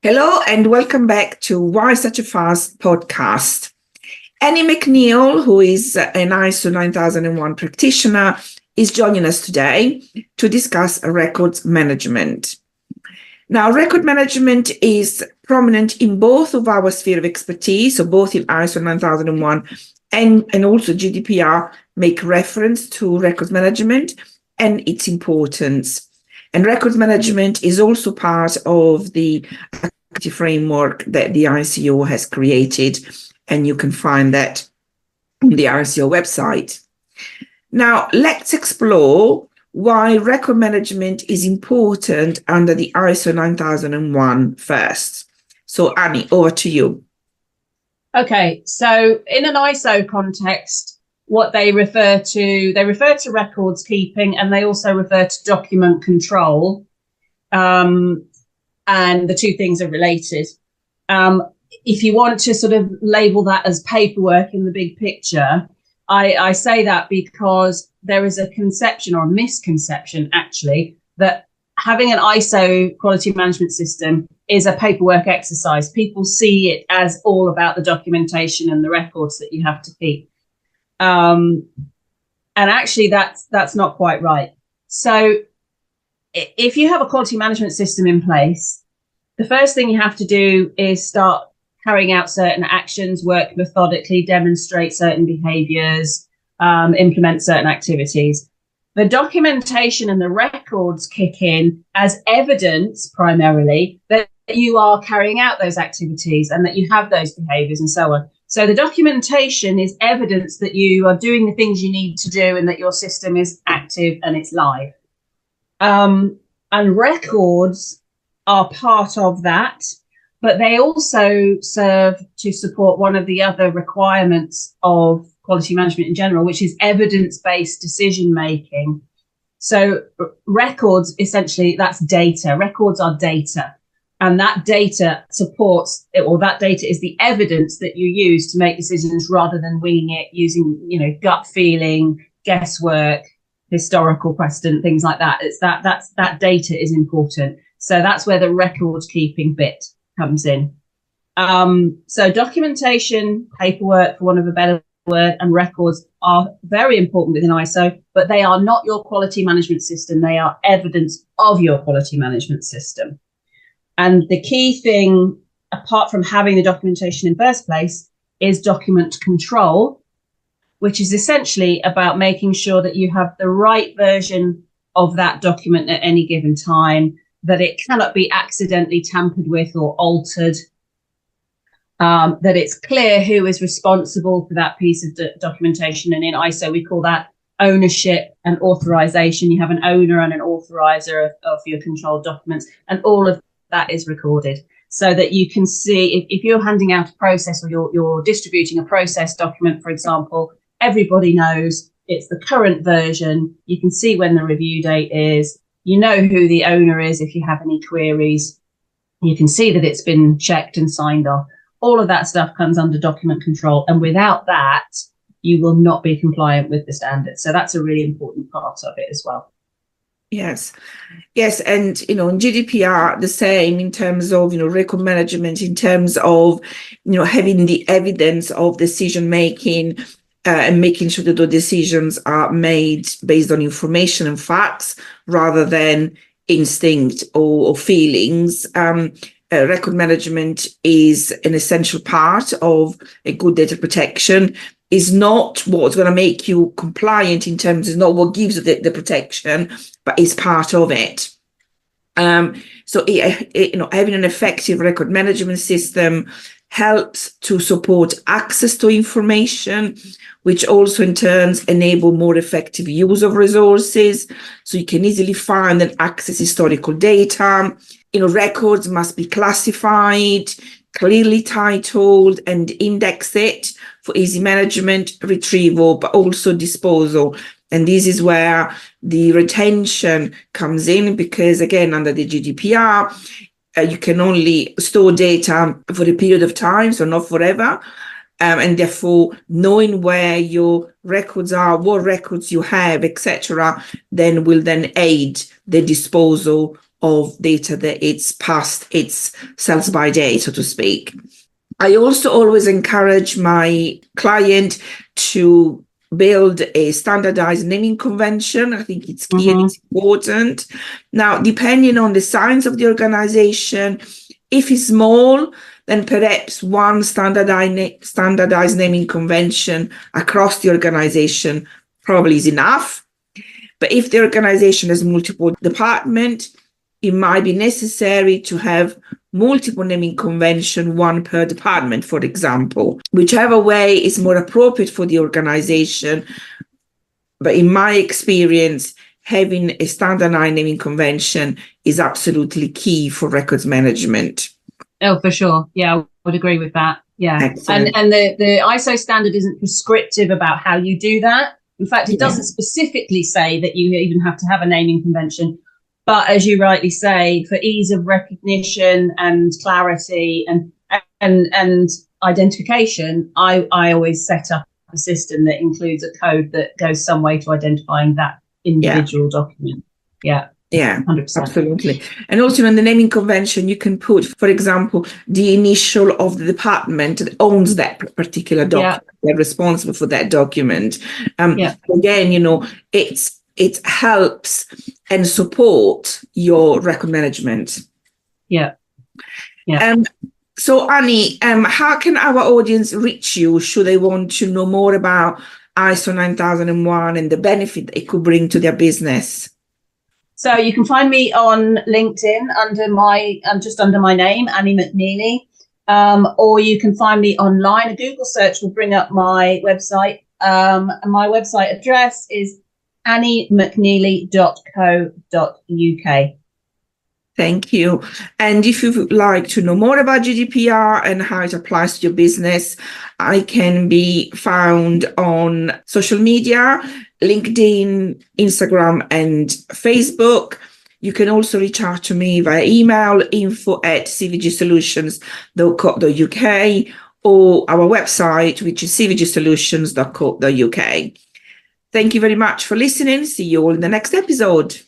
Hello and welcome back to Why Such a Fast podcast. Annie McNeely, who is an ISO 9001 practitioner, is joining us today to discuss records management. Now, record management is prominent in both of our sphere of expertise, so both in ISO 9001 and also GDPR make reference to records management and its importance. And records management is also part of the activity framework that the ICO has created, and you can find that on the ICO website. Now, let's explore why record management is important under the ISO 9001 first. So, Annie, over to you. Okay, so in an ISO context, what they refer to records keeping, and they also refer to document control, and the two things are related. If you want to sort of label that as paperwork in the big picture, I say that because there is a conception or a misconception, actually, that having an ISO quality management system is a paperwork exercise. People see it as all about the documentation and the records that you have to keep. And actually, that's not quite right. So if you have a quality management system in place, the first thing you have to do is start carrying out certain actions, work methodically, demonstrate certain behaviors, implement certain activities. The documentation and the records kick in as evidence primarily that you are carrying out those activities and that you have those behaviors and so on. So the documentation is evidence that you are doing the things you need to do and that your system is active and it's live. And records are part of that, but they also serve to support one of the other requirements of quality management in general, which is evidence-based decision making. So records, essentially, that's data. Records are data. And that data supports it, or that data is the evidence that you use to make decisions rather than winging it using, gut feeling, guesswork, historical precedent, things like that. It's that data is important. So that's where the record keeping bit comes in. So documentation, paperwork, for want of a better word, and records are very important within ISO, but they are not your quality management system. They are evidence of your quality management system. And the key thing, apart from having the documentation in first place, is document control, which is essentially about making sure that you have the right version of that document at any given time, that it cannot be accidentally tampered with or altered, that it's clear who is responsible for that piece of documentation. And in ISO, we call that ownership and authorization. You have an owner and an authorizer of your controlled documents, and all of that is recorded so that you can see if you're handing out a process or you're distributing a process document, for example, everybody knows it's the current version. You can see when the review date is. You know who the owner is if you have any queries. You can see that it's been checked and signed off. All of that stuff comes under document control. And without that, you will not be compliant with the standards. So that's a really important part of it as well. Yes. And, in GDPR, the same in terms of, record management, in terms of, having the evidence of decision making and making sure that the decisions are made based on information and facts rather than instinct or feelings. Record management is an essential part of a good data protection. Is not what's going to make you compliant in terms of not what gives you the protection, but is part of it. So having an effective record management system helps to support access to information, which also in turn enable more effective use of resources. So you can easily find and access historical data. Records must be classified, clearly titled, and indexed for easy management, retrieval, but also disposal. And this is where the retention comes in, because again, under the GDPR, you can only store data for a period of time, so not forever. And therefore, knowing where your records are, what records you have, etc., then will then aid the disposal of data that it's past its sell-by date, so to speak. I also always encourage my client to build a standardized naming convention. I think it's key and it's important. Now, depending on the size of the organization, if it's small, then perhaps one standardized naming convention across the organization probably is enough. But if the organization has multiple departments, it might be necessary to have multiple naming convention, one per department, for example, whichever way is more appropriate for the organization. But in my experience, having a standardized naming convention is absolutely key for records management. Oh, for sure. Yeah, I would agree with that. Yeah. Excellent. And the ISO standard isn't prescriptive about how you do that. In fact, it doesn't specifically say that you even have to have a naming convention. But as you rightly say, for ease of recognition and clarity and identification, I always set up a system that includes a code that goes some way to identifying that individual document. Yeah. Yeah, 100%. absolutely. And also in the naming convention, you can put, for example, the initial of the department that owns that particular document. They're responsible for that document. Again, it helps and support your record management. Yeah. So Annie, how can our audience reach you should they want to know more about ISO 9001 and the benefit it could bring to their business? So you can find me on LinkedIn under my name, Annie McNeely, or you can find me online. A Google search will bring up my website. And my website address is anniemcneely.co.uk. Thank you. And if you would like to know more about GDPR and how it applies to your business, I can be found on social media, LinkedIn, Instagram, and Facebook. You can also reach out to me via email, info@cvgsolutions.co.uk, or our website, which is cvgsolutions.co.uk. Thank you very much for listening. See you all in the next episode.